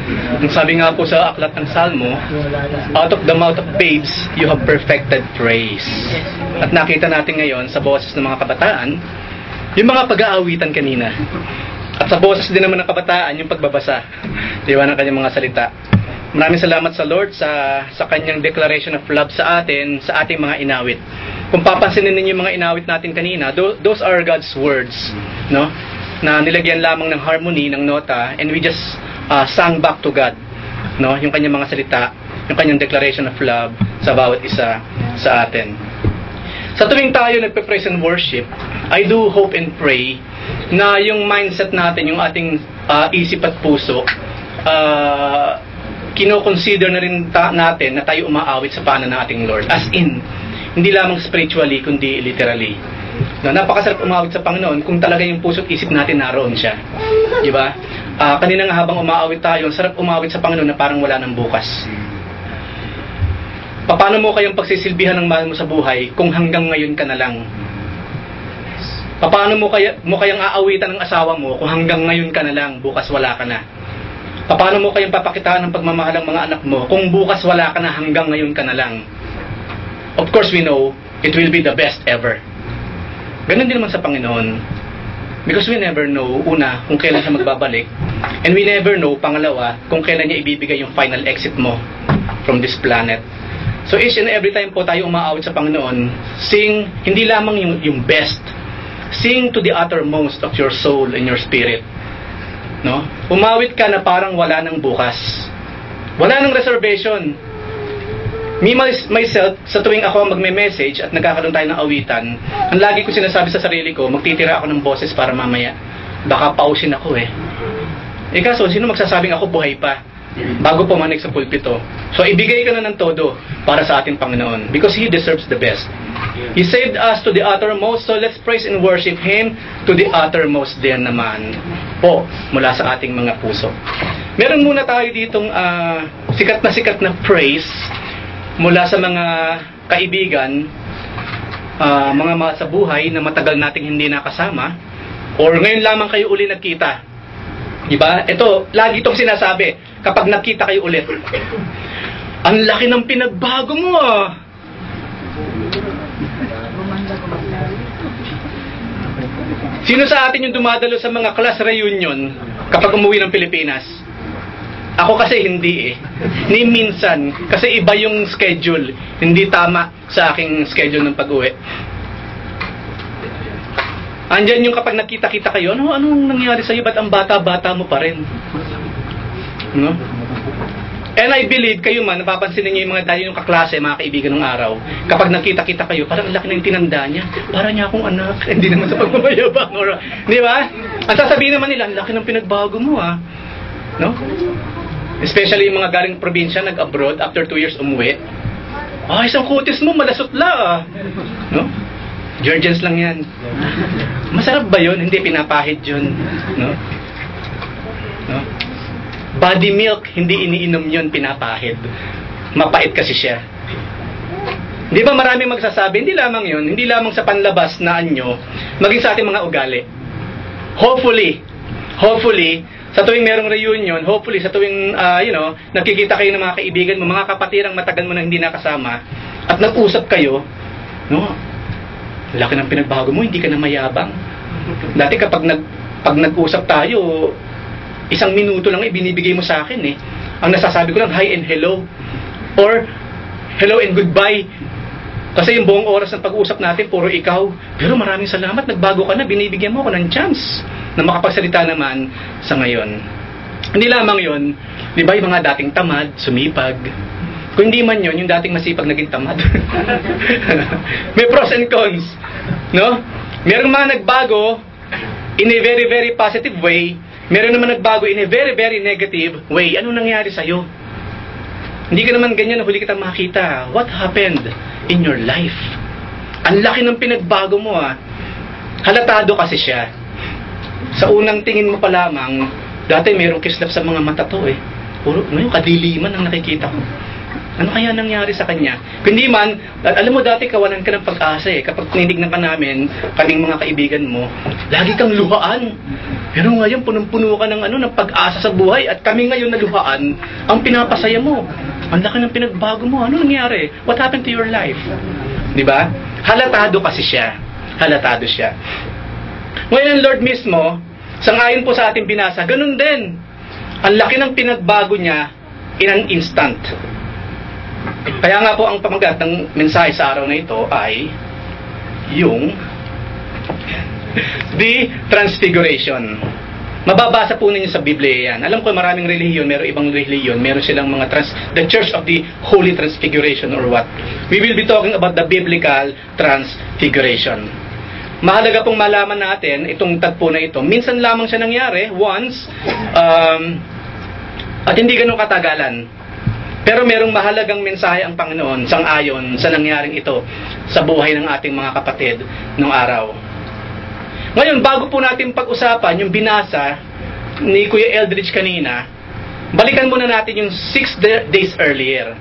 Ang sabi nga po sa aklat ng Salmo, out of the mouth of babes, you have perfected praise. At nakita natin ngayon sa boses ng mga kabataan, yung mga pag-aawitan kanina. At sa boses din naman ng kabataan, yung pagbabasa, ng kanyang mga salita. Maraming salamat sa Lord sa kanyang declaration of love sa atin, sa ating mga inawit. Kung papansinin ninyo yung mga inawit natin kanina, those are God's words, no? Na nilagyan lamang ng harmony, ng nota, and we just sang back to God, no? Yung kanyang mga salita, yung kanyang declaration of love sa bawat isa sa atin. Sa tuwing tayo nagpe-praise and worship, I do hope and pray na yung mindset natin, yung ating isip at puso, kino-consider na rin natin na tayo umaawit sa paanan ng ating Lord. As in, hindi lamang spiritually, kundi literally. No, napakasarap umawit sa Panginoon kung talaga yung puso't isip natin naroon siya. Di ba? Kanina nga habang umaawit tayo, ang sarap umawit sa Panginoon na parang wala ng bukas. Paano mo kayang pagsisilbihan ng mahal mo sa buhay kung hanggang ngayon ka na lang? Paano mo kayang aawitan ng asawa mo kung hanggang ngayon ka na lang, bukas wala ka na? Paano mo kayang papakitaan ng pagmamahal ng mga anak mo kung bukas wala ka na, hanggang ngayon ka na lang? Of course we know, it will be the best ever. Ganun din naman sa Panginoon. Because we never know, una, kung kailan siya magbabalik. And we never know, pangalawa, kung kailan niya ibibigay yung final exit mo from this planet. So each and every time po tayo umaawit sa Panginoon, sing hindi lamang yung best. Sing to the uttermost of your soul and your spirit. No? Umawit ka na parang wala ng bukas. Wala ng reservation. Me myself, sa tuwing ako magme-message at nagkakaroon tayo ng awitan, ang lagi ko sinasabi sa sarili ko, magtitira ako ng boses para mamaya baka pausin ako kaso sino magsasabing ako buhay pa bago pumanik sa pulpito? So ibigay ka na ng todo para sa ating Panginoon, because He deserves the best. He saved us to the uttermost, so let's praise and worship Him to the uttermost din naman po mula sa ating mga puso. Meron muna tayo ditong sikat na praise mula sa mga kaibigan, mga sa buhay na matagal nating hindi nakasama, or ngayon lamang kayo uli nagkita. Diba? Ito, lagi itong sinasabi, kapag nagkita kayo ulit, ang laki ng pinagbago mo Sino sa atin yung dumadalo sa mga class reunion kapag umuwi ng Pilipinas? Ako kasi hindi Ni minsan. Kasi iba yung schedule. Hindi tama sa aking schedule ng pag-uwi. Andyan yung kapag nakita-kita kayo, anong nangyari sa'yo? Ba't ang bata-bata mo pa rin? No? And I believe kayo man, napapansin niyo yung mga dahil yung kaklase, mga kaibigan ng araw. Kapag nakita-kita kayo, parang laki na yung tinanda niya. Para niya akong anak. Hindi naman sa pagmamayabang. Di ba? Ang sasabihin naman nila, laki ng pinagbago mo No? Especially yung mga galing probinsya, nag-abroad, after 2 years umuwi. Isang kutis mo, malasutla No? Georgians lang yan. Masarap ba yun? Hindi, pinapahid yun. No? No? Body milk, hindi iniinom yun, pinapahid. Mapait kasi siya. Di ba maraming magsasabi, hindi lamang yun, hindi lamang sa panlabas na anyo, maging sa ating mga ugali. Hopefully, sa tuwing merong reunion, hopefully, sa tuwing, nakikita kayo ng mga kaibigan mo, mga kapatirang matagal mo na hindi nakasama, at nag-usap kayo, no? Laki ng pinagbago mo, hindi ka na mayabang. Dati kapag nag-usap tayo, 1 minuto lang binibigay mo sa akin Ang nasasabi ko lang, hi and hello. Or, hello and goodbye. Kasi yung buong oras ng pag-uusap natin, puro ikaw. Pero maraming salamat, nagbago ka na, binibigyan mo ako ng chance na makapagsalita naman sa ngayon. Hindi lamang yon, di ba yung mga dating tamad, sumipag. Kung hindi man yon, yung dating masipag naging tamad. May pros and cons. No? Merong mga nagbago in a very, very positive way. Meron naman nagbago in a very, very negative way. Ano nangyari sa'yo? Hindi ka naman ganyan na huli kitang makita. What happened in your life? Ang laki ng pinagbago mo Halatado kasi siya. Sa unang tingin mo pa lamang, dati merong kislap sa mga mata to Puro, ngayon kadiliman ang nakikita ko. Ano kaya nangyari sa kanya? Kundi man, alam mo dati kawalan ka ng pag-asa eh. Kapag tinignan ka namin, kaming mga kaibigan mo, lagi kang luhaan. Pero ngayon, punong-puno ka ng pag-asa sa buhay at kami ngayon na luhaan, ang pinapasaya mo. Ang laki ng pinagbago mo. Ano nangyari? What happened to your life? Di ba? Halatado kasi siya. Halatado siya. Ngayon ang Lord mismo, sangayon po sa ating binasa, ganun din. Ang laki ng pinagbago niya in an instant. Kaya nga po ang pamagat ng mensahe sa araw na ito ay yung the Transfiguration. Mababasa po ninyo sa Biblia yan. Alam ko maraming relihiyon, meron ibang relihiyon, meron silang mga the Church of the Holy Transfiguration or what. We will be talking about the Biblical Transfiguration. Mahalaga pong malaman natin itong tagpo na ito. Minsan lamang siya nangyari, once, at hindi ganun katagalan. Pero merong mahalagang mensahe ang Panginoon sang-ayon sa nangyaring ito sa buhay ng ating mga kapatid nung araw. Ngayon, bago po natin pag-usapan yung binasa ni Kuya Eldridge kanina, balikan muna natin yung 6 days earlier.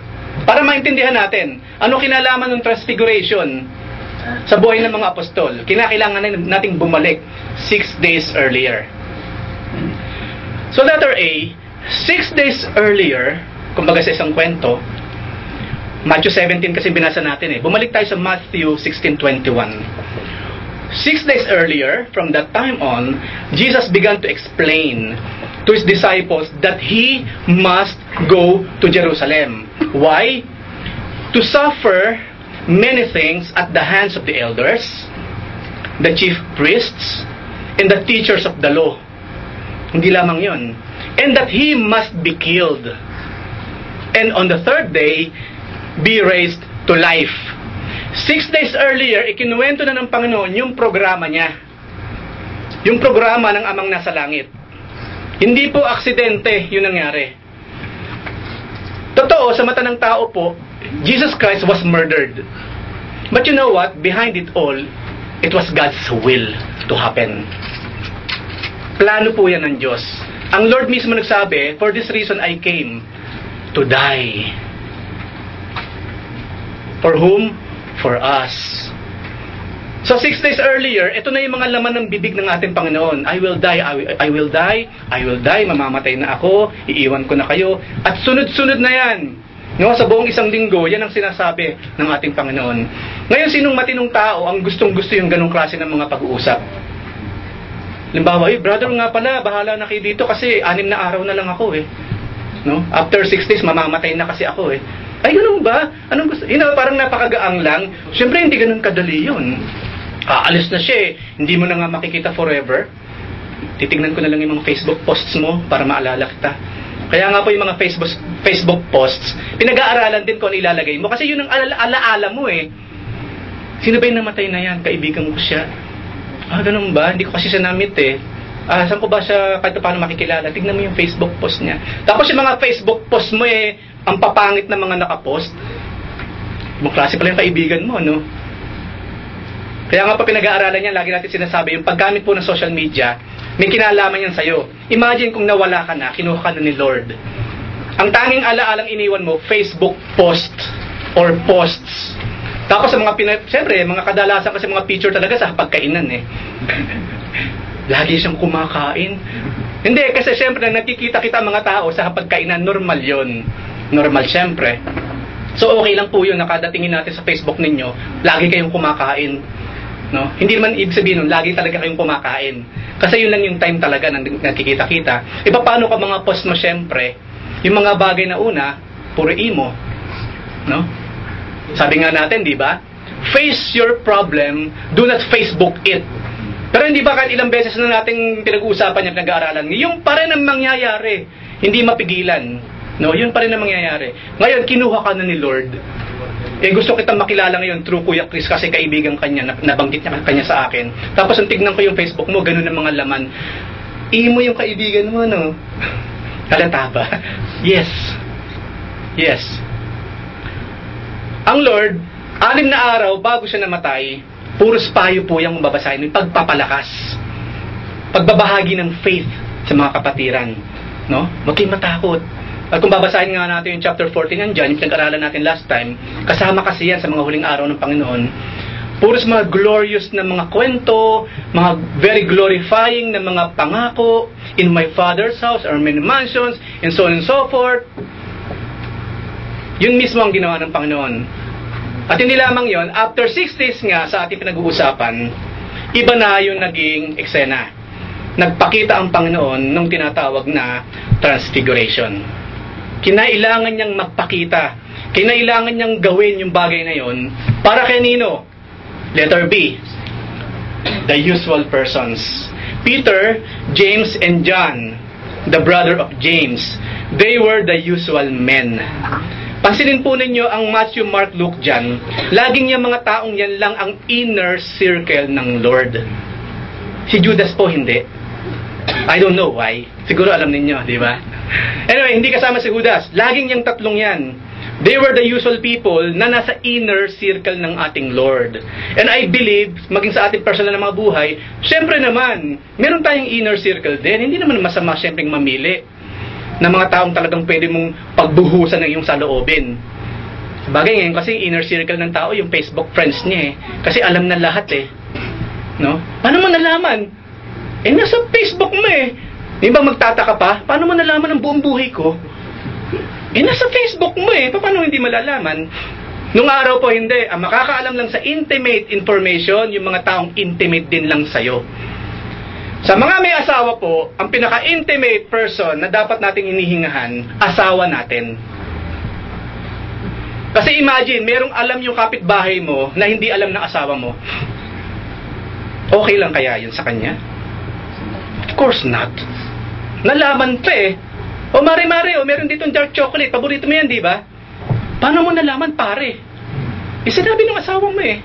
Para maintindihan natin, ano kinalaman ng Transfiguration sa buhay ng mga apostol. Kinakailangan nating bumalik 6 days earlier. So letter A, 6 days earlier, kumbaga sa isang kwento, Matthew 17 kasi binasa natin eh. Bumalik tayo sa Matthew 16:21. 6 days earlier, from that time on, Jesus began to explain to His disciples that He must go to Jerusalem. Why? To suffer many things at the hands of the elders, the chief priests, and the teachers of the law. Hindi lamang yun. And that He must be killed. And on the third day, be raised to life. 6 days earlier, ikinuwento na ng Panginoon yung programa niya. Yung programa ng Amang nasa langit. Hindi po aksidente yun nangyari. Totoo, sa mata ng tao po, Jesus Christ was murdered. But you know what? Behind it all, it was God's will to happen. Plano po yan ng Diyos. Ang Lord mismo nagsabi, for this reason I came to die. For whom? For us. So 6 days earlier, ito na yung mga laman ng bibig ng ating Panginoon. I will die, I will die, I will die, mamamatay na ako, iiwan ko na kayo. At sunod-sunod na yan. No, sa buong isang linggo, yan ang sinasabi ng ating Panginoon. Ngayon, sinong matinong tao ang gustong-gusto yung ganong klase ng mga pag-uusap? Limbawa, brother nga pala, bahala na kayo dito kasi 6 na araw na lang ako eh. No? After 6 days, mamamatay na kasi ako eh. Ay, ganun ba? Anong gusto? Parang napakagaang lang. Siyempre, hindi ganun kadali yun. Aalis na siya eh. Hindi mo na nga makikita forever. Titignan ko na lang yung mga Facebook posts mo para maalala kita. Kaya nga po yung mga Facebook posts, pinag-aaralan din kung ano ilalagay mo. Kasi yun ang alaala mo eh. Sino ba yung namatay na yan? Kaibigan ko siya. Ganun ba? Hindi ko kasi siya namit eh. Saan ko ba siya kahit paano makikilala? Tignan mo yung Facebook post niya. Tapos yung mga Facebook post mo eh, ang papangit na mga nakapost. Mga klase pala yung kaibigan mo, no? Kaya nga pa pinag-aaralan niya, lagi natin sinasabi, yung paggamit po ng social media, may kinalaman yan sa'yo. Imagine kung nawala ka na, kinuha ka na ni Lord. Ang tanging alaalang iniwan mo, Facebook post or posts. Tapos sa siyempre, mga kadalasan kasi mga picture talaga sa pagkainan eh. Lagi siyang kumakain. Hindi, kasi siyempre, nakikita kita mga tao sa pagkainan, normal yon. Normal, siyempre. So, okay lang po yun, nakadatingin natin sa Facebook ninyo, lagi kayong kumakain. No? Hindi naman ibig sabihin nun, lagi talaga kayong kumakain. Kasi yun lang yung time talaga na nakikita-kita. Paano ka mga post mo, siyempre, yung mga bagay na una, puro emo. No? Sabi nga natin, di ba? Face your problem, do not Facebook it. Pero hindi ba kahit ilang beses na nating pinag-uusapan yung pinag-aaralan, yung pa rin ang mangyayari, hindi mapigilan. No, yun pa rin ang mangyayari. Ngayon, kinuha ka na ni Lord. Gusto kitang makilala ngayon through Kuya Chris kasi kaibigan kanya, nabanggit niya kanya sa akin. Tapos, ang tignan ko yung Facebook mo, ganun ang mga laman. Imo yung kaibigan mo, no? Halata ba? Yes. Yes. Ang Lord, 6 na araw bago siya namatay, puros payo po yung mababasahin, yung pagpapalakas. Pagbabahagi ng faith sa mga kapatiran. No? Huwag kayong matakot. At kung babasahin nga natin yung chapter 14 yan dyan, yung pinag-aralan natin last time, kasama kasi yan sa mga huling araw ng Panginoon. Puros mga glorious na mga kwento, mga very glorifying na mga pangako, in my Father's house are many mansions, and so on and so forth. Yun mismo ang ginawa ng Panginoon. At hindi lamang yon, after 6 days nga sa ating pinag-uusapan, iba na yung naging eksena. Nagpakita ang Panginoon nung tinatawag na transfiguration. Kinailangan niyang magpakita. Kinailangan niyang gawin yung bagay na yon para kanino? Letter B, the usual persons. Peter, James, and John, the brother of James, they were the usual men. Pansinin po ninyo ang Matthew, Mark, Luke dyan. Laging yung mga taong yan lang ang inner circle ng Lord. Si Judas po hindi. I don't know why. Siguro alam ninyo, di ba? Anyway, hindi kasama si Judas. Laging yung tatlong yan. They were the usual people na nasa inner circle ng ating Lord. And I believe, maging sa ating personal na mga buhay, syempre naman, meron tayong inner circle din. Hindi naman masama syempre mamili na mga taong talagang pwede mong pagbuhusan ng iyong saloobin. Bagay ngayon kasi inner circle ng tao, yung Facebook friends niya eh. Kasi alam na lahat eh. No? Paano mo nalaman? Eh, nasa Facebook mo eh. Di ba magtataka pa? Paano mo nalaman ang buong buhay ko? Eh, nasa Facebook mo eh. Paano hindi malalaman? Nung araw po hindi. Ang makakaalam lang sa intimate information, yung mga taong intimate din lang sa'yo. Sa mga may asawa po, ang pinaka-intimate person na dapat nating inihingahan, asawa natin. Kasi imagine, merong alam yung kapitbahay mo na hindi alam ng asawa mo. Okay lang kaya yun sa kanya? Of course not. Nalaman pa eh. O mare-mare, meron ditong dark chocolate. Paborito mo yan, di ba? Paano mo nalaman, pare? Sinabi ng asawa mo eh.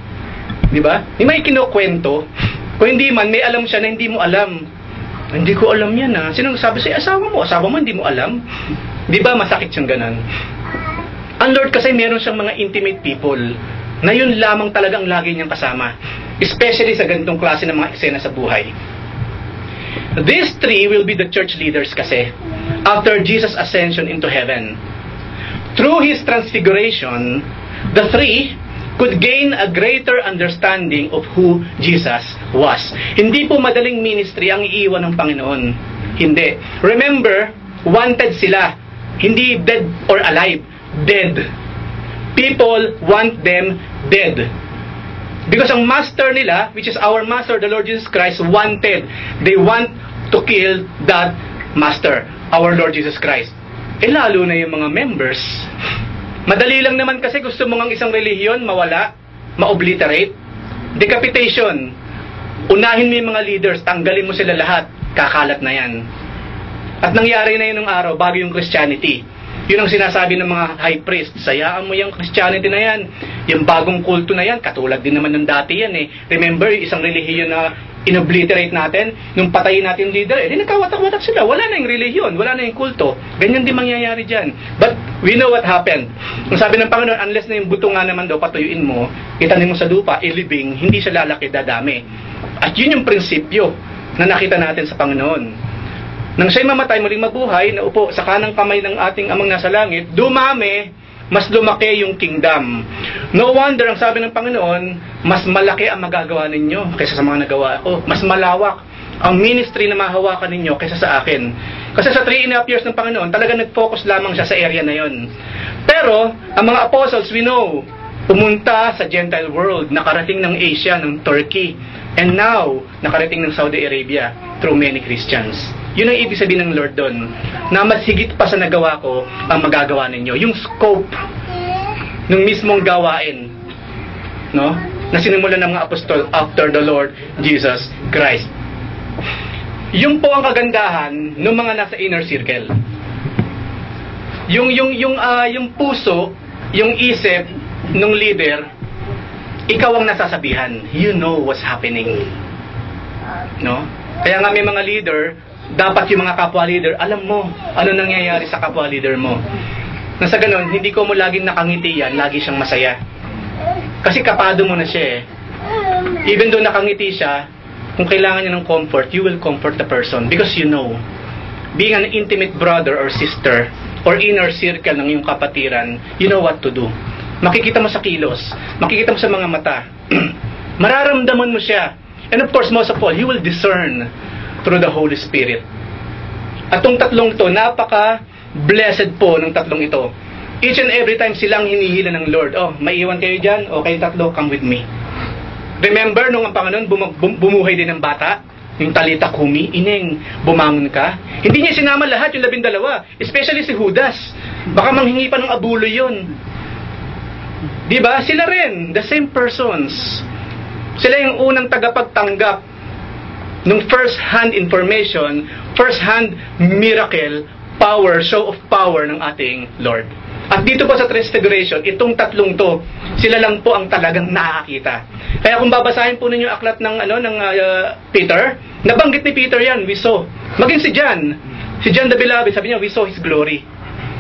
Di ba? Di may kinukwento. Kung hindi man, may alam siya na hindi mo alam. Hindi ko alam yan ah. Sinong sabi sa'yo, asawa mo, hindi mo alam. Di ba masakit yung ganan? Ang Lord kasi meron siyang mga intimate people na yun lamang talagang lagi niyang kasama. Especially sa ganitong klase ng mga eksena sa buhay. These three will be the church leaders kasi after Jesus' ascension into heaven. Through His transfiguration, the three could gain a greater understanding of who Jesus was. Hindi po madaling ministry ang iiwan ng Panginoon. Hindi. Remember, wanted sila. Hindi dead or alive. Dead. People want them dead. Because ang master nila, which is our master, the Lord Jesus Christ, wanted. They want to kill that master, our Lord Jesus Christ. Eh lalo na yung mga members. Madali lang naman kasi gusto mo ng isang relihiyon mawala, ma-obliterate. Decapitation. Unahin mo yung mga leaders, tanggalin mo sila lahat, kakalat na yan. At nangyari na yun ng araw bago yung Christianity. Yun ang sinasabi ng mga high priest, sayaan mo yung Christianity na yan. Yung bagong kulto na yan, katulad din naman ng dati yan eh. Remember, yung isang relihiyon na inobliterate natin, nung patayin natin yung leader, di nagkawatak-watak sila. Wala na yung relihiyon, wala na yung kulto. Ganyan din mangyayari dyan. But we know what happened. Ang sabi ng Panginoon, unless na yung buto nga naman daw patuyuin mo, itanim mo sa lupa, ilibing, hindi siya lalaki, dadami. At yun yung prinsipyo na nakita natin sa Panginoon. Nang siya'y mamatay, muling mabuhay, naupo sa kanang kamay ng ating amang nasa langit, dumami, mas lumaki yung kingdom. No wonder, ang sabi ng Panginoon, mas malaki ang magagawa ninyo kaysa sa mga nagawa ko. Mas malawak ang ministry na mahawakan ninyo kaysa sa akin. Kasi sa 3.5 years ng Panginoon, talaga nag-focus lamang siya sa area na yon. Pero, ang mga apostles, we know, pumunta sa Gentile world, nakarating ng Asia, ng Turkey, and now, nakarating ng Saudi Arabia through many Christians. Yun ang ibig sabihin ng Lord doon, na mas higit pa sa nagawa ko ang magagawa ninyo. Yung scope ng mismong gawain, no, na sinimulan ng mga apostol after the Lord Jesus Christ. Yung po ang kagandahan ng mga nasa inner circle. Yung puso, yung isip ng leader, ikaw ang nasasabihan. You know what's happening. No? Kaya nga may mga leader, dapat yung mga kapwa leader, alam mo ano nangyayari sa kapwa leader mo. Nasa ganun, hindi ko mo laging nakangiti yan, lagi siyang masaya. Kasi kapado mo na siya eh. Even though nakangiti siya, kung kailangan niya ng comfort, you will comfort the person because you know. Being an intimate brother or sister or inner circle ng iyong kapatiran, you know what to do. Makikita mo sa kilos, makikita mo sa mga mata, mararamdaman mo siya. And of course, most of all, you will discern through the Holy Spirit. At itong tatlong ito, napaka-blessed po ng tatlong ito. Each and every time silang hinihila ng Lord, oh, maiiwan kayo dyan, o kayong tatlo, come with me. Remember, nung ang Panginoon bumuhay din ng bata, yung Talita Kumi, Ineng, bumangon ka. Hindi niya sinama lahat yung 12, especially si Judas. Baka manghingi pa ng abulo yun. Diba? Sila rin, the same persons. Sila yung unang tagapagtanggap ng first-hand information, first-hand miracle, power, show of power ng ating Lord. At dito po sa Transfiguration, itong tatlong to, sila lang po ang talagang nakakita. Kaya kung babasahin po ninyo aklat ng Peter, nabanggit ni Peter yan, we saw. Maging si John the Beloved, sabi niya, we saw His glory.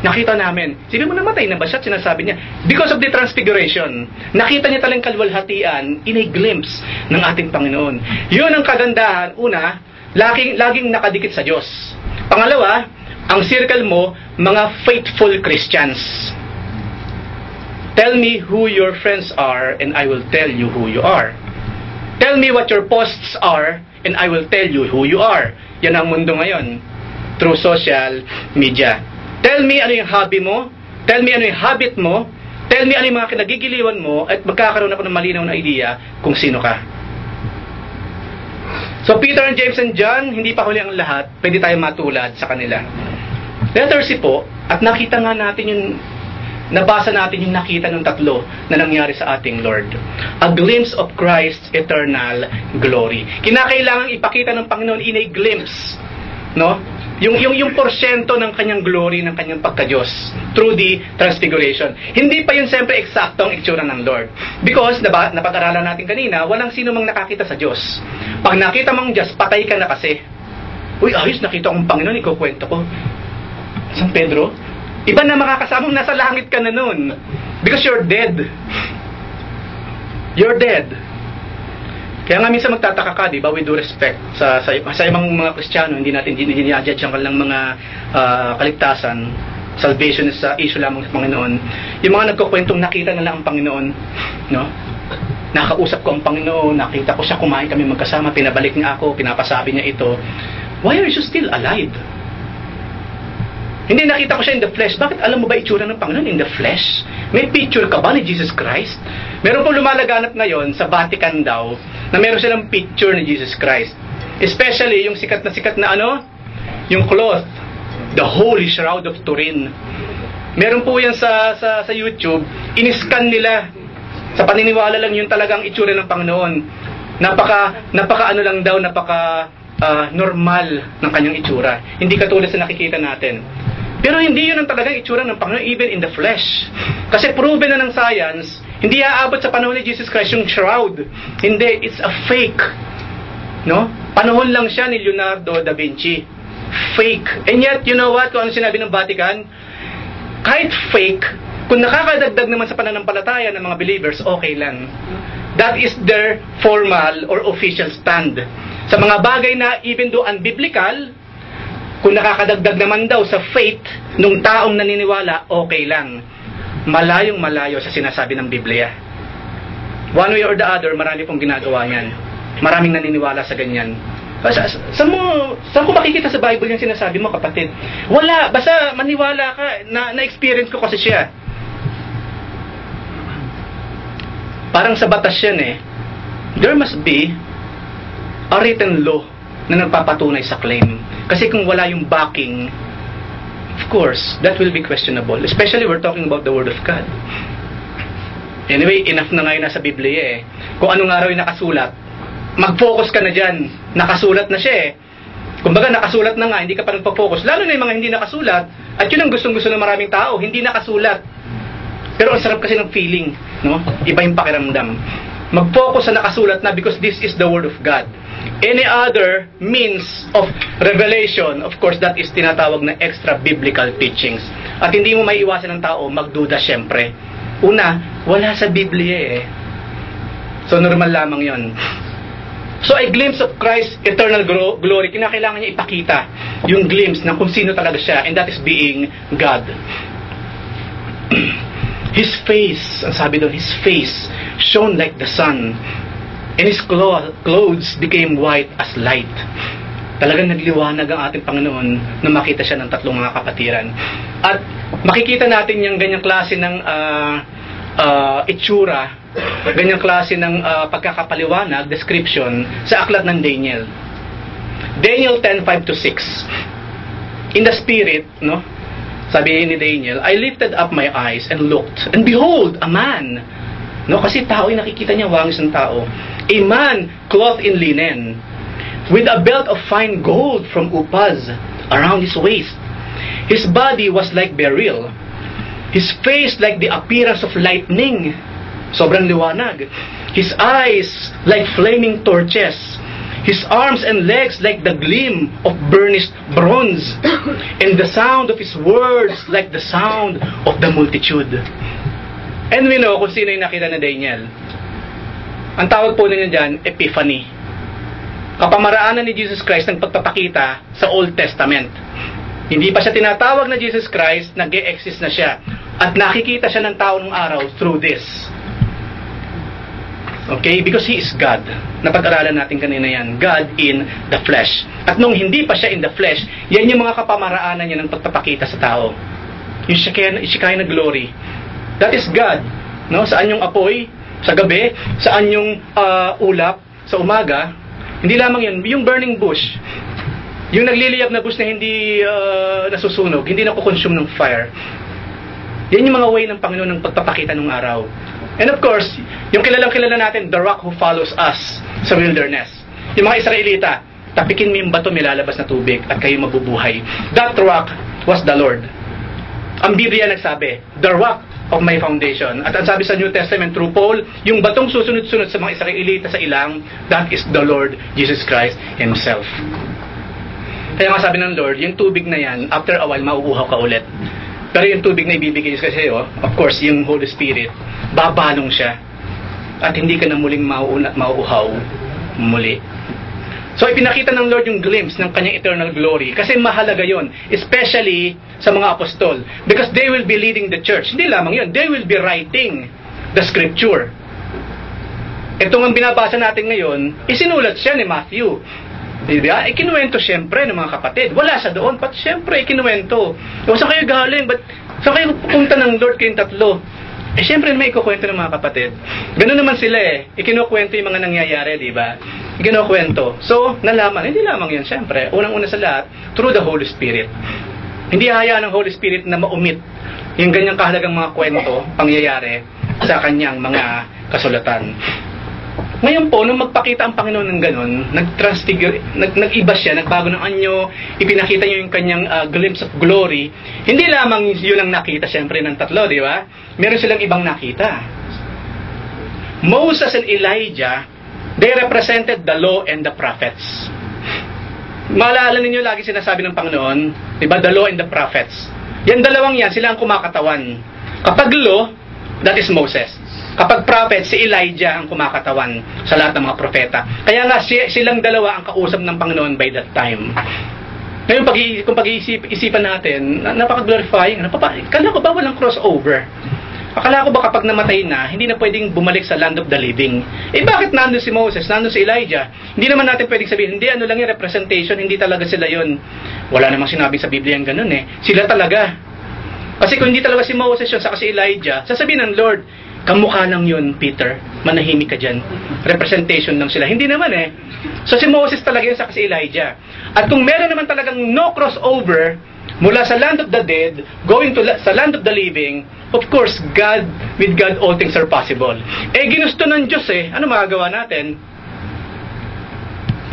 Nakita namin. Sabi mo, namatay na ba siya? Sinasabi niya, because of the Transfiguration, nakita niya talagang kalwalhatian in a glimpse ng ating Panginoon. Yun ang kagandahan. Una, laging nakadikit sa Diyos. Pangalawa, ang circle mo, mga faithful Christians. Tell me who your friends are and I will tell you who you are. Tell me what your posts are and I will tell you who you are. Yan ang mundo ngayon through social media. Tell me ano yung hobby mo, tell me ano yung habit mo, tell me ano yung mga kinagigiliwan mo, at magkakaroon ako ng malinaw na idea kung sino ka. So Peter and James and John, hindi pa huli ang lahat, pwede tayo matulad sa kanila. Letter C po, at nakita nga natin yung, nabasa natin yung nakita ng tatlo na nangyari sa ating Lord. A glimpse of Christ's eternal glory. Kinakailangan ipakita ng Panginoon in a glimpse, no? Yung porsyento ng kanyang glory, ng kanyang pagka-Diyos through the Transfiguration. Hindi pa yun siyempre eksakto ang itsura ng Lord. Because, napag-aralan natin kanina, walang sino mang nakakita sa Diyos. Pag nakita mong Diyos, patay ka na kasi. Uy, ayos, nakita kong Panginoon, ikukwento ko. San Pedro, iba na makakasamang nasa langit ka na nun. Because you're dead. You're dead. Kaya nga minsan magtataka ka, di ba, with due respect sa ibang mga Kristiyano, hindi natin i-judge ang kanilang mga kaligtasan. Salvation is issue lamang sa Panginoon. Yung mga nagkukwentong nakita na lang ang Panginoon, no? Nakausap ko ang Panginoon, nakita ko siya, kumain kami magkasama, pinabalik niya ako, pinapasabi niya ito. Why are you still alive? Hindi, nakita ko siya in the flesh. Bakit alam mo ba itsura ng Panginoon in the flesh? May picture ka ba ni Jesus Christ? Meron po lumalaganap ngayon sa Vatican daw na meron silang picture ni Jesus Christ. Especially yung sikat na yung cloth, the Holy Shroud of Turin. Meron po yan sa YouTube, in-scan nila. Sa paniniwala lang yun talagang itsura ng Panginoon. Napaka normal ng kanyang itsura. Hindi katulad sa nakikita natin. Pero hindi yun ang talagang itsura ng Panginoon even in the flesh. Kasi proven na ng science, hindi aabot sa panahon ni Jesus Christ yung shroud. Hindi, it's a fake. No? Panahon lang siya ni Leonardo da Vinci. Fake. And yet, you know what? Kung ano sinabi ng Vatican, kahit fake, kung nakakadagdag naman sa pananampalataya ng mga believers, okay lang. That is their formal or official stand. Sa mga bagay na even though unbiblical, kung nakakadagdag naman daw sa faith nung taong naniniwala, okay lang. Malayong malayo sa sinasabi ng Biblia. One way or the other, marami pong ginagawa yan. Maraming naniniwala sa ganyan. Saan ko makikita sa Bible yung sinasabi mo, kapatid? Wala. Basta maniwala ka. Na-experience ko kasi siya. Parang sa batas yan eh. There must be a written law na nagpapatunay sa claim. Kasi kung wala yung backing, of course, that will be questionable. Especially we're talking about the Word of God. Anyway, enough na ngayon nasa Biblia eh. Kung anong araw yung nakasulat, mag-focus ka na dyan. Nakasulat na siya eh. Kumbaga, nakasulat na nga, hindi ka pa nagpa-focus. Lalo na yung mga hindi nakasulat, at yun ang gustong-gusto ng maraming tao, hindi nakasulat. Pero ang sarap kasi ng feeling, no? Iba yung pakiramdam. Mag-focus sa nakasulat na because this is the Word of God. Any other means of revelation, of course, that is tinatawag na extra biblical teachings. At hindi mo maiiwasan ng tao magduda syempre. Una, wala sa Biblia eh. So normal lamang yon. So a glimpse of Christ's eternal glory, kinakailangan niya ipakita yung glimpse ng kung sino talaga siya, and that is being God. His face, ang sabi doon, His face shone like the sun, and His clothes became white as light. Talagang nagliwanag ang ating Panginoon na makita siya ng tatlong mga kapatiran. At makikita natin yung ganyang klase ng itsura, ganyang klase ng pagkakapaliwanag, description, sa aklat ng Daniel. Daniel 10:5-6. In the spirit, no? Sabi ni Daniel, I lifted up my eyes and looked, and behold, a man. No, kasi tao yung nakikita niya, wangis ng tao. A man clothed in linen, with a belt of fine gold from Upaz around his waist. His body was like beryl, his face like the appearance of lightning. Sobrang liwanag. His eyes like flaming torches. His arms and legs like the gleam of burnished bronze. And the sound of his words like the sound of the multitude. And we know kung sino yung nakita na Daniel. Ang tawag po niya dyan, Epiphany. Kapamaraanan ni Jesus Christ ng pagpapakita sa Old Testament. Hindi pa siya tinatawag na Jesus Christ, nag-e-exist na siya. At nakikita siya ng tao ng araw through this. Okay? Because He is God. Napag-aralan natin kanina yan. God in the flesh. At nung hindi pa siya in the flesh, yan yung mga kapamaraanan niya ng pagpapakita sa tao. Yung Shekinah glory. That is God. No? Saan yung apoy? Sa gabi? Saan yung ulap? Sa umaga? Hindi lamang yun. Yung burning bush. Yung nagliliyab na bush na hindi nasusunog, hindi nakukonsume ng fire. Yan yung mga way ng Panginoon ng pagpapakita ng araw. And of course, yung kilalang-kilala natin, the rock who follows us sa wilderness. Yung mga Israelita, tapikin mo yung bato, may lalabas na tubig at kayo mabubuhay. That rock was the Lord. Ang Biblia nagsabi, the rock of my foundation. At ang sabi sa New Testament through Paul, yung batong susunod-sunod sa mga Israelita sa ilang, that is the Lord Jesus Christ Himself. Kaya nga sabi ng Lord, yung tubig na yan, after a while, mauuhaw ka ulit. Pero yung tubig na ibibigay sa sa'yo, of course, yung Holy Spirit, babalong siya. At hindi ka na muling mauuhaw muli. So, ipinakita ng Lord yung glimpse ng kanyang eternal glory. Kasi mahalaga yon, especially sa mga apostol. Because they will be leading the church. Hindi lamang yun, they will be writing the scripture. Itong ang binabasa natin ngayon, isinulat siya ni Matthew. Diba? Ikinuwento siyempre ng mga kapatid. Wala sa doon, but siyempre ikinuwento. O, saan kayo galing? Saan kayo pupunta ng Lord kayong tatlo? Siyempre may ikukwento ng mga kapatid. Ganun naman sila Ikinukwento yung mga nangyayari, diba? Ikinukwento. So, nalaman. Hindi lamang yan, siyempre. Unang-una sa lahat, through the Holy Spirit. Hindi hayaan ng Holy Spirit na maumit yung ganyang kahalagang mga kwento, pangyayari sa kanyang mga kasulatan. Ngayon po, nung magpakita ang Panginoon ng ganun, nag-iba siya, nagbago ng anyo, ipinakita niyo yung kanyang glimpse of glory, hindi lamang yun ang nakita siyempre ng tatlo, di ba? Meron silang ibang nakita. Moses and Elijah, they represented the law and the prophets. Maalala ninyo lagi sinasabi ng Panginoon, di ba? The law and the prophets. Yan dalawang yan, sila ang kumakatawan. Kapag law, that is Moses. Kapag prophet, si Elijah ang kumakatawan sa lahat ng mga propeta. Kaya nga, silang dalawa ang kausap ng Panginoon by that time. Ngayon, kung pag-iisipan natin, napaka-glorifying. Akala ko ba walang crossover? Akala ko ba kapag namatay na, hindi na pwedeng bumalik sa land of the living? Bakit nandun si Moses, nandun si Elijah? Hindi naman natin pwedeng sabihin, hindi, ano lang yung representation, hindi talaga sila yun. Wala namang sinabi sa Biblia yung ganun Sila talaga. Kasi kung hindi talaga si Moses yun, saka si Elijah, sasabihin ng Lord, kamukha lang yun, Peter. Manahimik ka dyan. Representation lang sila. Hindi naman So si Moses talaga yun, saka si Elijah. At kung meron naman talagang no crossover mula sa land of the dead, going to sa land of the living, of course, with God, all things are possible. Ginusto ng Diyos Ano magagawa natin?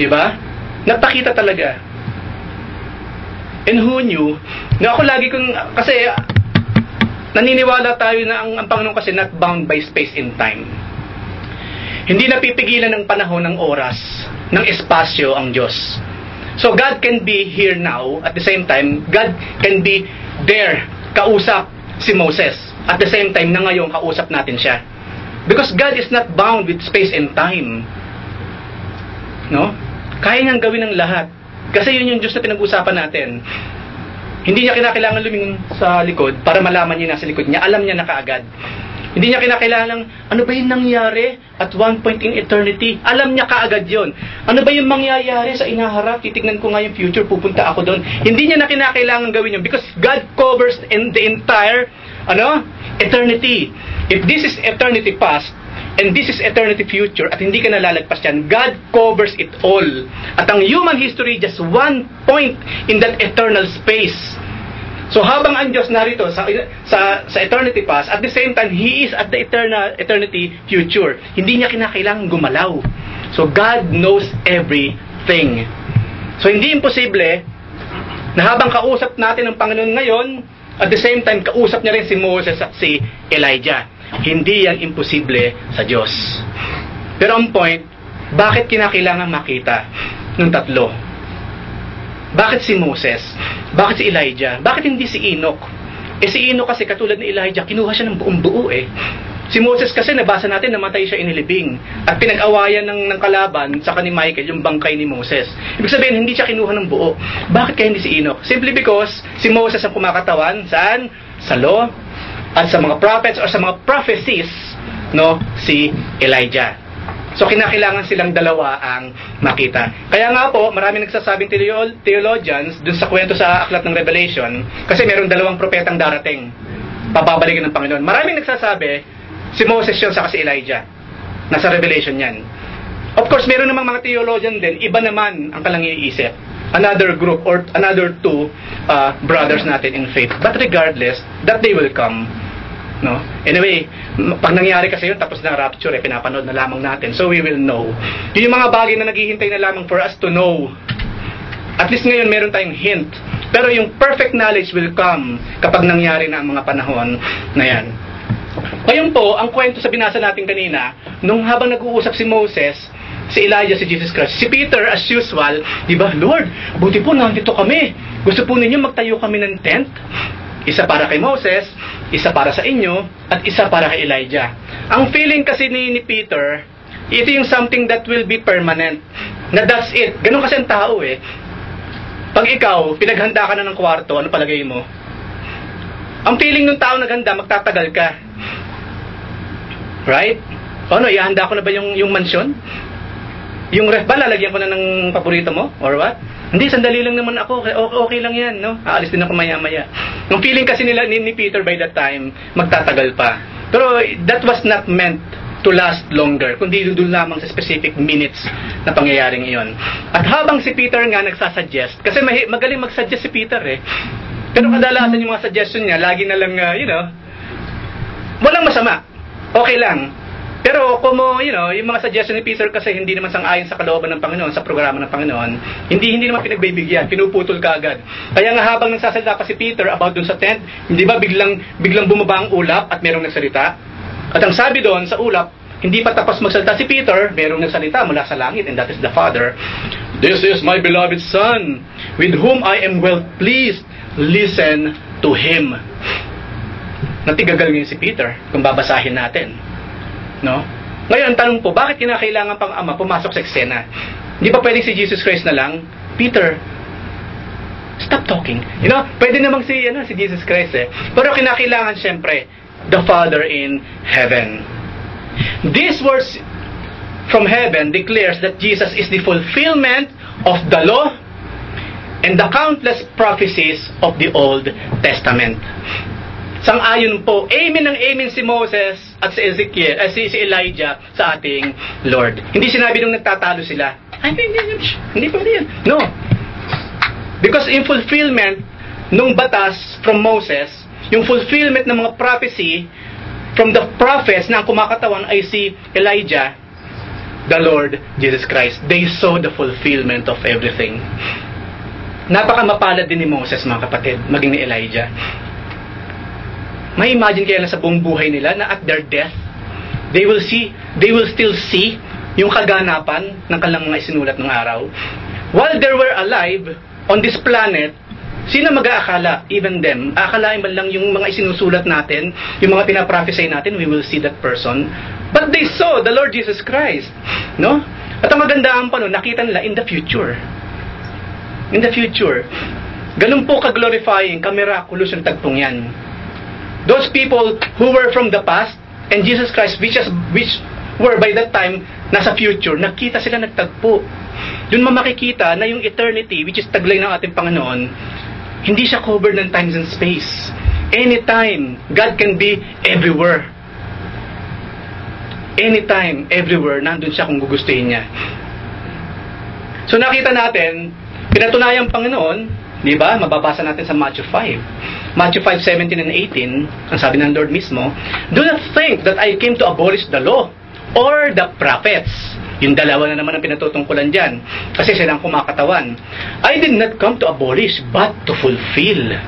Diba? Napakita talaga. And who knew? Na ako lagi kong, kasi naniniwala tayo na ang Panginoon kasi not bound by space and time. Hindi napipigilan ng panahon, ng oras, ng espasyo ang Diyos. So God can be here now, at the same time, God can be there, kausap si Moses. At the same time na ngayon, kausap natin siya. Because God is not bound with space and time. No? Kaya niyang gawin ang lahat. Kasi yun yung Diyos na pinag-usapan natin. Hindi niya kinakailangan lumingon sa likod para malaman niya nasa likod niya. Alam niya na kaagad. Hindi niya kinakailangan, ano ba yung nangyari at one point in eternity? Alam niya kaagad yon. Ano ba yung mangyayari sa inaharap? Titignan ko nga yung future, pupunta ako doon. Hindi niya na kinakailangan gawin yun because God covers in the entire eternity. If this is eternity past, and this is eternity future, at hindi ka nalalagpas yan, God covers it all. At ang human history, just one point in that eternal space. So habang ang Diyos narito sa eternity past, at the same time, He is at the eternity future. Hindi niya kinakailangan gumalaw. So God knows everything. So hindi imposible na habang kausap natin ang Panginoon ngayon, at the same time, kausap niya rin si Moses at si Elijah. Hindi yan imposible sa Diyos. Pero ang point, bakit kinakailangan makita ng tatlo? Bakit si Moses? Bakit si Elijah? Bakit hindi si Enoch? Si Enoch kasi katulad ni Elijah, kinuha siya ng buong buo Si Moses kasi nabasa natin, namatay siya inilibing. At pinag-awayan ng kalaban sa ni Michael, yung bangkay ni Moses. Ibig sabihin, hindi siya kinuha ng buo. Bakit kaya hindi si Enoch? Simply because si Moses ang kumakatawan, saan? Sa law, at sa mga prophets or sa mga prophecies, si Elijah. So kinakailangan silang dalawa ang makita. Kaya nga po, maraming nagsasabing theologians dun sa kwento sa aklat ng Revelation, kasi meron dalawang propetang darating, papabalikin ng Panginoon. Maraming nagsasabi, si Moses yun saka si Elijah. Nasa Revelation yan. Of course, meron namang mga theologian din, iba naman ang kalang iniisip. Another group or another two brothers natin in faith. But regardless, that they will come. No? Anyway, pag nangyari kasi yun, tapos na rapture, pinapanood na lamang natin. So we will know. Yun yung mga bagay na naghihintay na lamang for us to know. At least ngayon, meron tayong hint. Pero yung perfect knowledge will come kapag nangyari na ang mga panahon na yan. Ngayon po, ang kwento sa binasa natin kanina, nung habang nag-uusap si Moses, si Elijah, si Jesus Christ, si Peter, as usual, di ba, Lord, buti po nandito kami. Gusto po ninyo magtayo kami ng tent? Isa para kay Moses, isa para sa inyo, at isa para kay Elijah. Ang feeling kasi ni Peter, ito yung something that will be permanent. Na that's it. Ganun kasi ang tao Pag ikaw, pinaghanda ka na ng kwarto, ano palagay mo? Ang feeling ng tao naghanda, magtatagal ka. Right? Ano, ihanda ko na ba yung mansyon? Yung ref ba, lalagyan ko na ng paborito mo? Or what? Hindi, sandali lang naman ako. Okay lang yan, no? Aalis din ako maya-maya. Yung feeling kasi nila ni Peter by that time, magtatagal pa. Pero that was not meant to last longer, kundi doon lamang sa specific minutes na pangyayaring iyon. At habang si Peter nga nagsasuggest, kasi magaling mag-suggest si Peter pero kadalasan yung mga suggestion niya, lagi na lang, walang masama. Okay lang. Pero kung yung mga suggestion ni Peter kasi hindi naman sang-ayon sa kalooban ng Panginoon, sa programa ng Panginoon, hindi naman pinagbibigyan, pinuputol ka agad. Kaya nga habang nagsasalita pa si Peter about dun sa tent, hindi ba biglang bumaba ang ulap at merong nagsalita? At ang sabi doon sa ulap, hindi pa tapos magsalita si Peter, merong nagsalita mula sa langit, and that is the Father. This is my beloved Son, with whom I am well pleased. Listen to Him. Natigagal ngayon si Peter, kung babasahin natin. No? Ngayon, ang tanong po, bakit kinakailangan pang Ama pumasok sa eksena? Hindi ba pwedeng si Jesus Christ na lang? Peter, stop talking. Pwede namang si Jesus Christ Pero kinakailangan siyempre, the Father in heaven. These words from heaven declares that Jesus is the fulfillment of the law and the countless prophecies of the Old Testament. Sang-ayon po, amen ng amen si Moses at si Ezekiel, si Elijah sa ating Lord. Hindi sinabi nung nagtatalo sila, hindi pwede yan. No. Because in fulfillment nung batas from Moses, yung fulfillment ng mga prophecy from the prophets na ang kumakatawan ay si Elijah, the Lord Jesus Christ. They saw the fulfillment of everything. Napaka-mapalad din ni Moses, mga kapatid, maging ni Elijah. May imagine kaya lang sa buong buhay nila na at their death, they will still see yung kaganapan ng kanilang mga isinulat ng araw. While they were alive on this planet, sino mag-aakala? Even them. Aakalain man lang yung mga isinusulat natin, yung mga pinaprophesy natin, we will see that person. But they saw the Lord Jesus Christ. No? At ang magandaan pa nun, nakita nila in the future. In the future. Ganun po ka-glorifying, ka-miraculous yung tagpong yan. Those people who were from the past, and Jesus Christ, which were by that time, nasa future, nakita sila nagtagpo. Doon makikita na yung eternity, which is taglay ng ating Panginoon, hindi siya covered ng times and space. Anytime, God can be everywhere. Anytime, everywhere, nandun siya kung gugustuhin niya. So nakita natin, pinatunayan Panginoon, di ba? Mababasa natin sa Matthew 5. Matthew 5:17 and 18, ang sabi ng Lord mismo, "Do not think that I came to abolish the law or the prophets." Yung dalawa na naman ang pinatutungkulan dyan. Kasi silang kumakatawan. "I did not come to abolish, but to fulfill."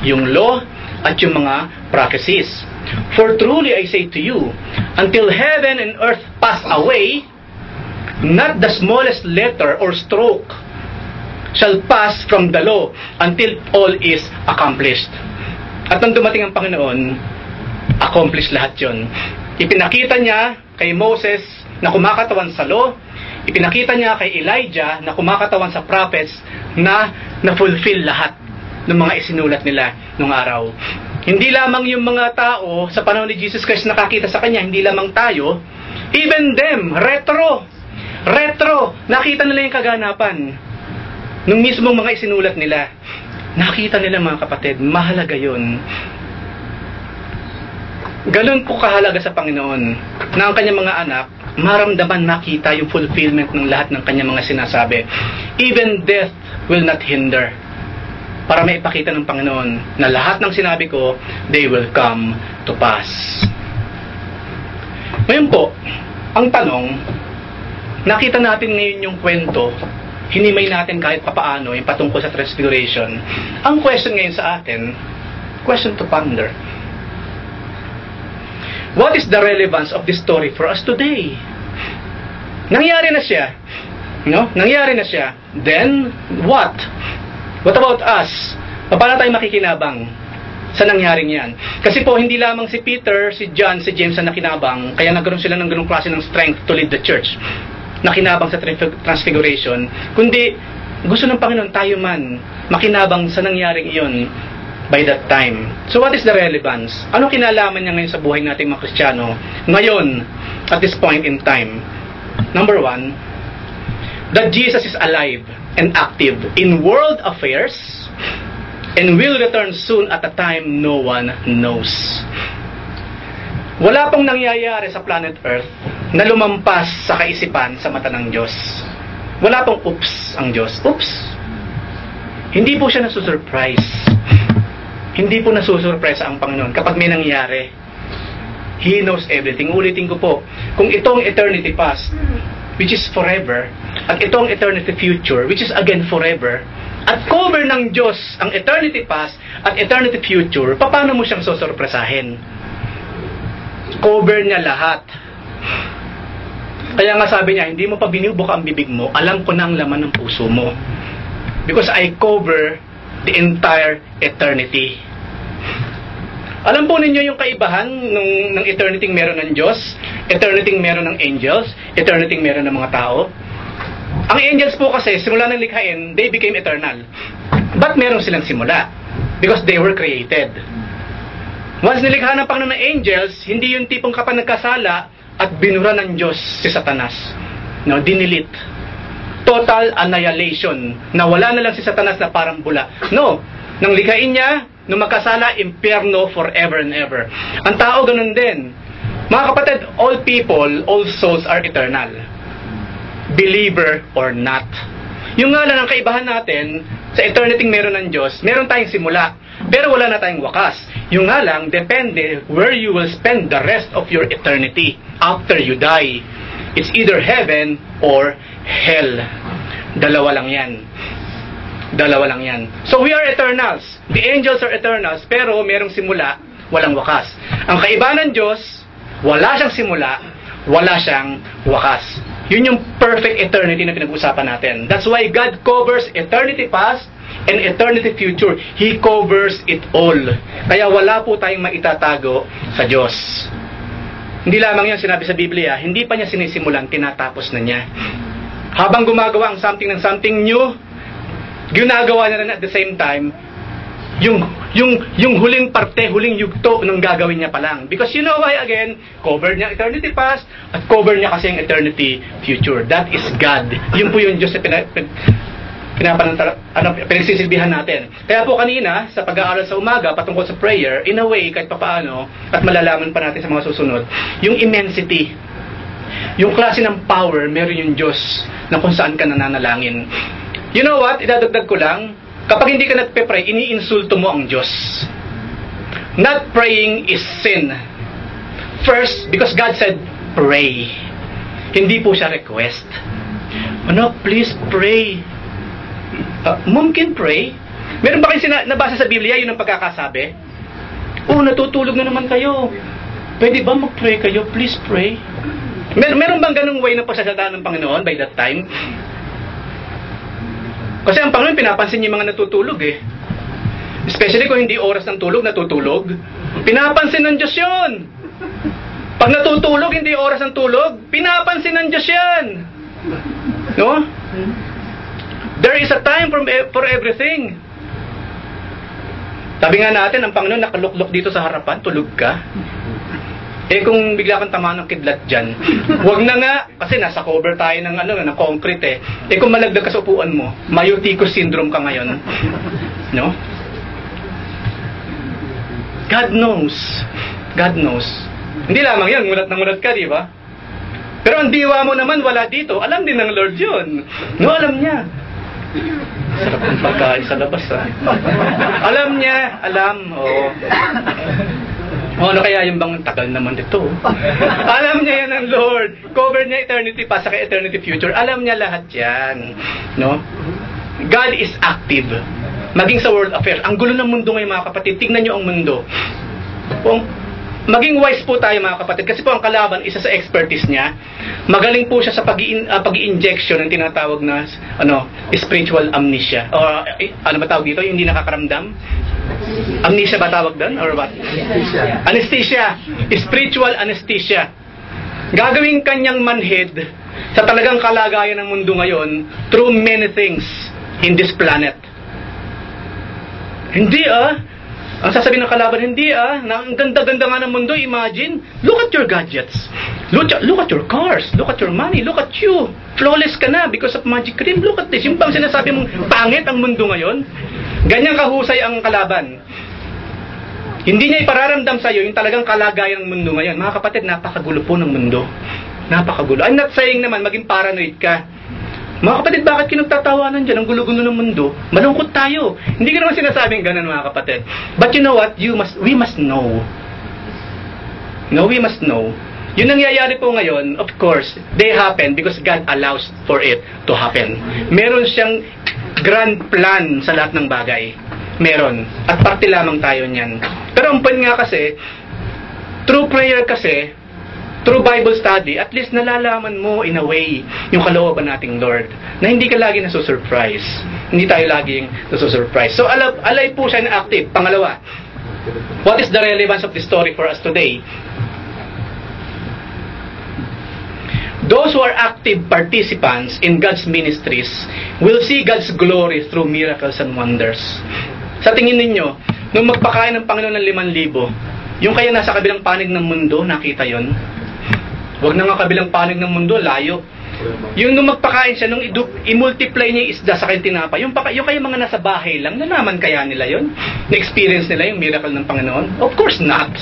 Yung law at yung mga prophecies. "For truly I say to you, until heaven and earth pass away, not the smallest letter or stroke shall pass from the law until all is accomplished." At nang dumating ang Panginoon, accomplished lahat yun. Ipinakita niya kay Moses na kumakatawan sa law, ipinakita niya kay Elijah na kumakatawan sa prophets na na-fulfill lahat ng mga isinulat nila nung araw. Hindi lamang yung mga tao sa panahon ni Jesus Christ nakakita sa Kanya, hindi lamang tayo, even them, retro, nakita nila yung kaganapan nung mismong mga isinulat nila. Nakita nila mga kapatid, mahalaga yun. Ganun po kahalaga sa Panginoon na ang Kanyang mga anak, maramdaman makita yung fulfillment ng lahat ng Kanyang mga sinasabi. Even death will not hinder. Para maipakita ng Panginoon na lahat ng sinabi ko, they will come to pass. Ngayon po, ang tanong, nakita natin ngayon yung kwento, hinimay natin kahit papaano yung patungkol sa Transfiguration. Ang question ngayon sa atin, question to ponder. What is the relevance of this story for us today? Nangyari na siya. No? Nangyari na siya. Then, what? What about us? Paano tayo makikinabang sa nangyaring yan? Kasi po, hindi lamang si Peter, si John, si James ang nakinabang, kaya nagkaroon sila ng ganung klase ng strength to lead the church. Nakinabang sa Transfiguration, kundi gusto ng Panginoon tayo man makinabang sa nangyaring iyon by that time. So what is the relevance? Ano kinalaman niya ngayon sa buhay nating mga Kristiyano ngayon, at this point in time? Number one, that Jesus is alive and active in world affairs and will return soon at a time no one knows. Wala pong nangyayari sa planet Earth na lumampas sa kaisipan sa mata ng Diyos. Wala pong oops ang Diyos. Oops! Hindi po siya nasusurprise. Hindi po nasusurpresa ang Panginoon kapag may nangyari. He knows everything. Ulitin ko po, kung itong eternity past, which is forever, at itong eternity future, which is again forever, at cover ng Diyos ang eternity past at eternity future, paano mo siyang susurpresahin? Cover niya lahat. Kaya nga sabi niya, hindi mo pa binubuk ang bibig mo, alam ko na ang laman ng puso mo. Because I cover the entire eternity. Alam po ninyo yung kaibahan ng eternity meron ng Diyos, eternity meron ng angels, eternity meron ng mga tao. Ang angels po kasi, simula ng likhain, they became eternal. But meron silang simula? Because they were created. Once nilikha ng Panginoon ng angels, hindi yung tipong kapag nagkasala at binura ng Diyos si Satanas. No, dinilit. Total annihilation. Nawala na lang si Satanas na parang bula. No, nang likhain niya, nung magkasala, impyerno forever and ever. Ang tao ganun din. Mga kapatid, all people, all souls are eternal. Believer or not. Yung nga lang ang kaibahan natin, sa eternity meron ng Diyos, meron tayong simula, pero wala na tayong wakas. Yung nga lang, depende where you will spend the rest of your eternity after you die. It's either heaven or hell. Dalawa lang yan. Dalawa lang yan. So we are eternals. The angels are eternals, pero merong simula, walang wakas. Ang kaibahan ng Diyos, wala siyang simula, wala siyang wakas. Yun yung perfect eternity na pinag-usapan natin. That's why God covers eternity past and eternity future. He covers it all. Kaya wala po tayong maitatago sa Diyos. Hindi lamang yan sinabi sa Biblia, hindi pa niya sinisimulan, tinatapos na niya. Habang gumagawa ang something ng something new, ginagawa niya rin at the same time, yung huling parte, huling yugto ng gagawin niya pa lang. Because you know why again? Cover niya eternity past at cover niya kasi yung eternity future. That is God. Yun po yung Diyos na pinagsisilbihan natin. Kaya po kanina, sa pag-aaral sa umaga, patungkol sa prayer, in a way, kahit papaano, at malalaman pa natin sa mga susunod, yung immensity, yung klase ng power, meron yung Diyos na kung saan ka nananalangin. You know what? Idadagdag ko lang, kapag hindi ka nagpe-pray, iniinsulto mo ang Diyos. Not praying is sin. First, because God said, pray. Hindi po siya request. Please pray. Mom can pray. Meron ba kayo nabasa sa Biblia yun ang pagkakasabi? Natutulog na naman kayo. Pwede ba mag-pray kayo? Please pray. Meron bang ganung way ng pagsasalita ng Panginoon by that time? Kasi ang Panginoon pinapansin niya yung mga natutulog eh. Especially kung hindi oras ng tulog, natutulog. Pinapansin ng Diyos yun. Pag natutulog, hindi oras ng tulog, pinapansin ng Diyos yan. No? There is a time for everything. Sabi nga natin, ang Panginoon nakaluklok dito sa harapan, tulog ka. Kung bigla kang tama ng kidlat dyan, wag na nga, kasi nasa cover tayo ng, ng concrete kung malagdag ka sa upuan mo, myositis syndrome ka ngayon. No? God knows. God knows. Hindi lamang yan, ngulat ka, di ba? Pero ang diwa mo naman wala dito, alam din ng Lord yun. No, alam niya. Sarap ng pagkain sa labas, ha? Alam niya, oo. Ano kaya yung bang tagal naman dito? Alam niya yan ng Lord. Cover niya eternity past sa eternity future. Alam niya lahat yan. No? God is active. Maging sa world affairs. Ang gulo ng mundo ngayon, mga kapatid. Tingnan niyo ang mundo. Maging wise po tayo, mga kapatid, kasi po ang kalaban, isa sa expertise niya, magaling po siya sa pag-i-injection ng tinatawag na spiritual amnesia. O ano ba tawag dito? Yung hindi nakakaramdam? Amnesia ba tawag doon? Or what? Anesthesia. Spiritual anesthesia. Gagawin kanyang manhid sa talagang kalagayan ng mundo ngayon through many things in this planet. Hindi ang sasabihin ng kalaban, hindi ang ganda-ganda nga ng mundo, imagine, look at your gadgets, look at your cars, look at your money, look at you, flawless ka na because of magic cream, look at this, yung bang sinasabi mong pangit ang mundo ngayon, ganyan kahusay ang kalaban. Hindi niya ipararamdam sa'yo yung talagang kalagayan ng mundo ngayon. Mga kapatid, napakagulo po ng mundo. Napakagulo. I'm not saying naman maging paranoid ka. Mga kapatid, bakit kinagtatawanan dyan? Ang gulo-gulo ng mundo. Malungkot tayo. Hindi ko naman sinasabing ganun, mga kapatid. But you know what? We must know. No, we must know. Yung nangyayari po ngayon, of course, they happen because God allows for it to happen. Meron siyang grand plan sa lahat ng bagay. Meron. At parte lamang tayo niyan. Pero ang point nga kasi, through prayer kasi, through Bible study, at least nalalaman mo in a way yung kalooban nating Lord na hindi ka lagi nasusurprise. Hindi tayo laging nasusurprise. So, alay po siya na active. Pangalawa, what is the relevance of this story for us today? Those who are active participants in God's ministries will see God's glory through miracles and wonders. Sa tingin ninyo, nung magpakain ng Panginoon ng 5,000, yung kaya nasa kabilang panig ng mundo, nakita yon? Huwag na nga kabilang panig ng mundo, layo. Yung nung magpakain siya, nung i-multiply niya yung isda sa kanyang tinapa, yung kaya mga nasa bahay lang, nalaman kaya nila yon? Na-experience nila yung miracle ng Panginoon? Of course not.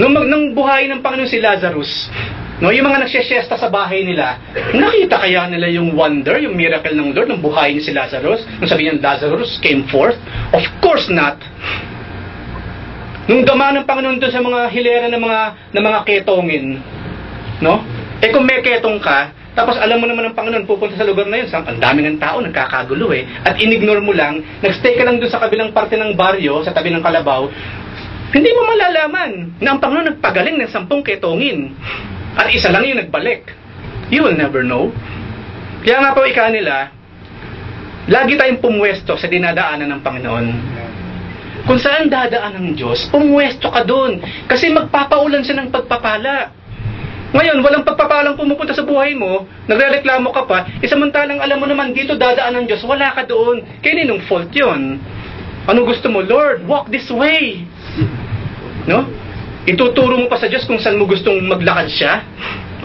Nung buhayin ng Panginoon si Lazarus, yung mga nagsisyesta sa bahay nila, nakita kaya nila yung wonder, yung miracle ng Lord, nung buhayin si Lazarus? Nung sabihin niya, Lazarus came forth? Of course not. Nung dama ng Panginoon doon sa mga hilera ng mga ketongin, no? Kung may ketong ka, tapos alam mo naman ng Panginoon pupunta sa lugar na yun, ang dami ng tao, nagkakagulo at inignore mo lang, nagstay ka lang doon sa kabilang parte ng baryo, sa tabi ng kalabaw, hindi mo malalaman na ang Panginoon nagpagaling ng 10 ketongin. At isa lang yung nagbalik. You will never know. Kaya nga po nila, lagi tayong pumwesto sa dinadaanan ng Panginoon. Kung saan dadaan ng Diyos, pumwesto ka doon. Kasi magpapaulan siya ng pagpapala. Ngayon, walang pagpapalang pumupunta sa buhay mo, nagrereklamo ka pa, samantalang alam mo naman dito dadaan ng Diyos, wala ka doon. Kaya ninong fault yun. Anong gusto mo? Lord, walk this way. No? Ituturo mo pa sa Diyos kung saan mo gustong maglakad siya?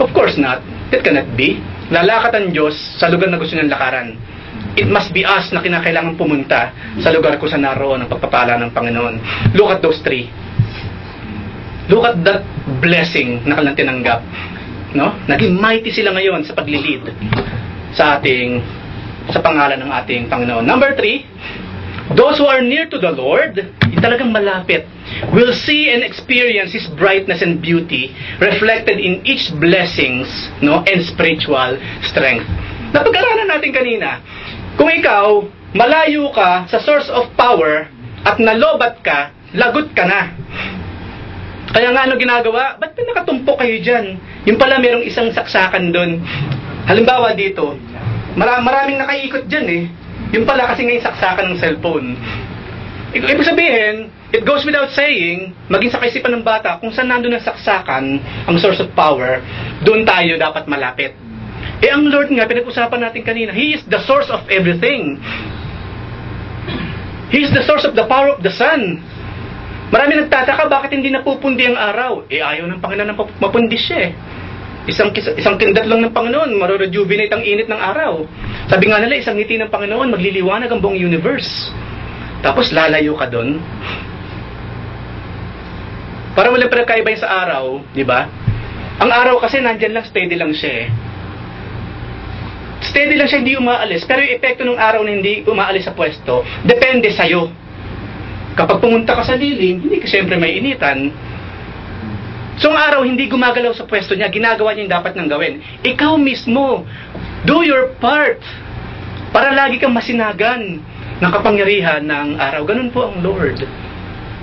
Of course not. That cannot be. Lalakad ang Diyos sa lugar na gusto niyang lakaran. It must be us na kinakailangan pumunta sa lugar kung saan naroon ang pagpapala ng Panginoon. Look at those three. Look at that blessing na kanilang tinanggap. No? Naging mighty sila ngayon sa paglilid sa pangalan ng ating Panginoon. Number 3, those who are near to the Lord, talagang malapit, will see and experience His brightness and beauty reflected in each blessings, no, and spiritual strength. Napag-aralan natin kanina, kung ikaw, malayo ka sa source of power at nalobat ka, lagot ka na. Kaya nga ano ginagawa? Ba't pinakatumpok kayo dyan? Yung pala merong isang saksakan doon. Halimbawa dito, maraming nakaikot dyan eh. Yung pala kasi ngayon saksakan ng cellphone. Ibig sabihin, it goes without saying, maging sa kaisipan ng bata, kung saan nandun ang saksakan, ang source of power, doon tayo dapat malapit. Ang Lord nga, pinag-usapan natin kanina, He is the source of everything. He is the source of the power of the sun. Marami nagtataka, bakit hindi napupundi ang araw? Ayaw ng Panginoon na mapundi siya eh. Isang kindat lang ng Panginoon, maro-rejuvenate ang init ng araw. Sabi nga nila, isang ngiti ng Panginoon, magliliwanag ang buong universe. Tapos lalayo ka doon. Para walang pinagkaiba sa araw, di ba? Ang araw kasi nandyan lang, steady lang siya eh. Steady lang siya, hindi umaalis. Pero yung epekto ng araw na hindi umaalis sa pwesto, depende sa'yo. Kapag pumunta ka sa lilim, hindi ka siyempre may initan. So ang araw hindi gumagalaw sa pwesto niya, ginagawa niya yung dapat nang gawin. Ikaw mismo, do your part para lagi kang masinagan ng kapangyarihan ng araw. Ganun po ang Lord.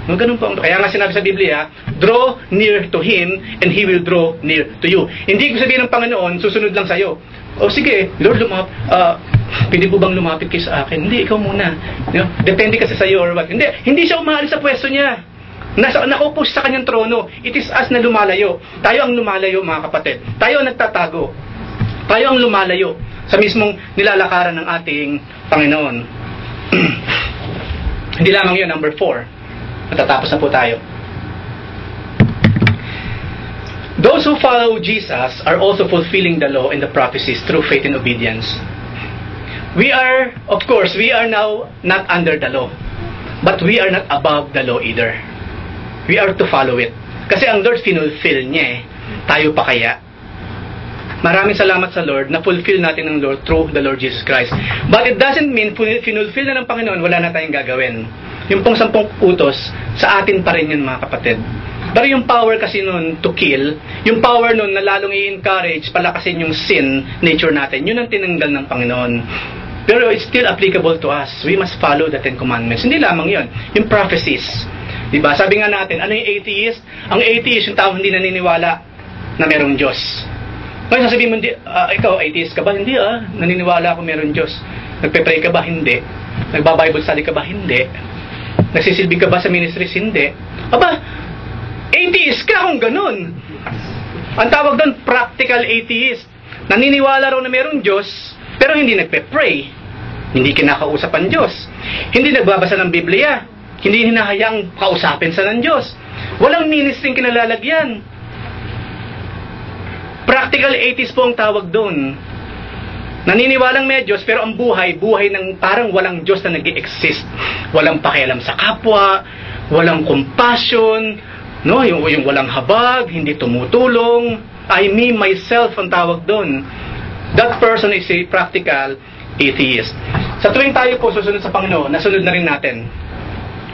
No, ganun po ang Lord. Kaya nga sinabi sa Biblia, draw near to Him and He will draw near to you. Hindi ko sabihin ng Panginoon, susunod lang sa'yo. O sige, Lord, pwede po bang lumapit kayo sa akin? Hindi, ikaw muna. Depende kasi sa'yo or what. Hindi siya umaalis sa pwesto niya. Nakaupo sa kanyang trono. It is us na lumalayo. Tayo ang lumalayo, mga kapatid. Tayo ang nagtatago. Tayo ang lumalayo sa mismong nilalakaran ng ating Panginoon. Hindi lamang yun, number 4. Matatapos na po tayo. Those who follow Jesus are also fulfilling the law and the prophecies through faith and obedience. We are now not under the law, but we are not above the law either. We are to follow it. Kasi ang Lord finulfill niya eh. Tayo pa kaya? Maraming salamat sa Lord na fulfill natin ng Lord through the Lord Jesus Christ. But it doesn't mean finulfill na ng Panginoon, wala na tayong gagawin. Yung pong 10 utos, sa atin pa rin yun, mga kapatid. Pero yung power kasi nun to kill, yung power nun na lalong i-encourage, palakasin yung sin nature natin, yun ang tinanggal ng Panginoon. Pero it's still applicable to us. We must follow the 10 Commandments. Hindi lamang yun. Yung prophecies. Diba? Sabi nga natin, ano yung atheist? Ang atheist, yung tao hindi naniniwala na merong Diyos. Ngayon sasabihin mo, ikaw, atheist ka ba? Hindi naniniwala ako merong Diyos. Nagpe-pray ka ba? Hindi. Nagba-Bible study ka ba? Hindi. Nagsisilbi ka ba sa ministries? Hindi. Aba, atheist ka kung ganun. Ang tawag doon, practical atheist. Naniniwala raw na merong Diyos, pero hindi nagpe-pray. Hindi kinakausap ang Diyos. Hindi nagbabasa ng Biblia. Hindi hinahayaang kausapin sa ng Diyos. Walang ministry kinalalagyan. Practical atheist po ang tawag doon. Naniniwalang may Diyos, pero ang buhay ng parang walang Diyos na nag-i-exist. Walang pakialam sa kapwa, walang compassion, no? Yung walang habag, hindi tumutulong. I, me, myself ang tawag doon. That person is a practical atheist. Sa tuwing tayo po susunod sa Panginoon, nasunod na rin natin.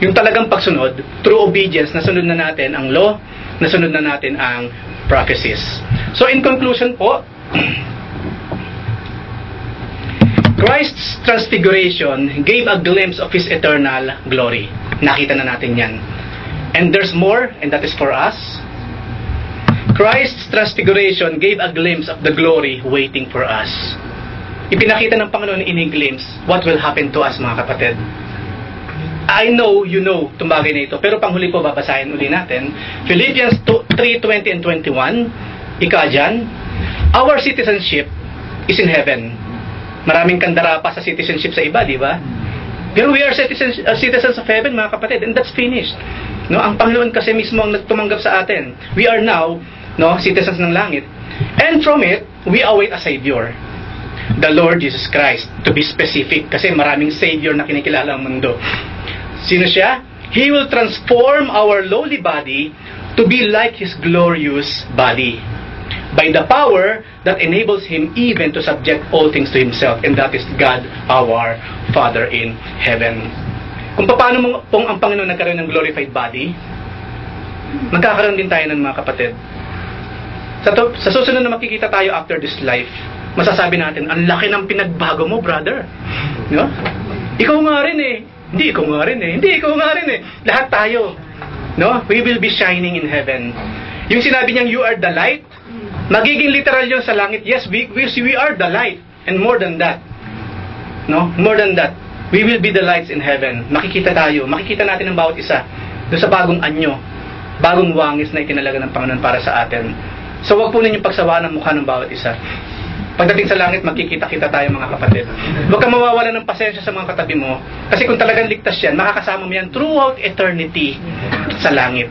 Yung talagang pagsunod, through obedience, nasunod na natin ang law, nasunod na natin ang prophecies. So in conclusion po, Christ's transfiguration gave a glimpse of His eternal glory. Nakita na natin yan. And there's more, and that is for us. Christ's transfiguration gave a glimpse of the glory waiting for us. Ipinakita ng Panginoon in a glimpse what will happen to us, mga kapatid. I know, you know, itong bagay na ito. Pero panghuli po, babasahin uli natin. Philippians 3:20 and 21. Ika dyan, our citizenship is in heaven. Maraming kandara pa sa citizenship sa iba, di ba? Pero we are citizens of heaven, mga kapatid, and that's finished. No, ang Panginoon kasi mismo ang nagtumanggap sa atin. We are now, no, citizens ng langit. And from it, we await a Savior. The Lord Jesus Christ, to be specific, kasi maraming Savior na kinikilala ang mundo. Sino siya? He will transform our lowly body to be like His glorious body, by the power that enables Him even to subject all things to Himself, and that is God, our Father in heaven. Kung paano pong ang Panginoon nagkaroon ng glorified body, magkakaroon din tayo ng mga kapatid. Sa susunod na makikita tayo after this life, masasabi natin, ang laki ng pinagbago mo, brother. No? Ikaw nga rin eh. Hindi, ikaw nga rin eh. Hindi, ikaw nga rin eh. Lahat tayo. No? We will be shining in heaven. Yung sinabi niyang, you are the light, magiging literal yun sa langit. Yes, we are the light. And more than that. No? More than that. We will be the lights in heaven. Makikita tayo. Makikita natin ang bawat isa. Doon sa bagong anyo. Bagong wangis na itinalaga ng Panginoon para sa atin. So wag po ninyong pagsawaan ang mukha ng bawat isa. Pagdating sa langit, magkikita-kita tayo mga kapatid. Huwag kang mawawala ng pasensya sa mga katabi mo. Kasi kung talagang ligtas yan, makakasama mo yan throughout eternity sa langit.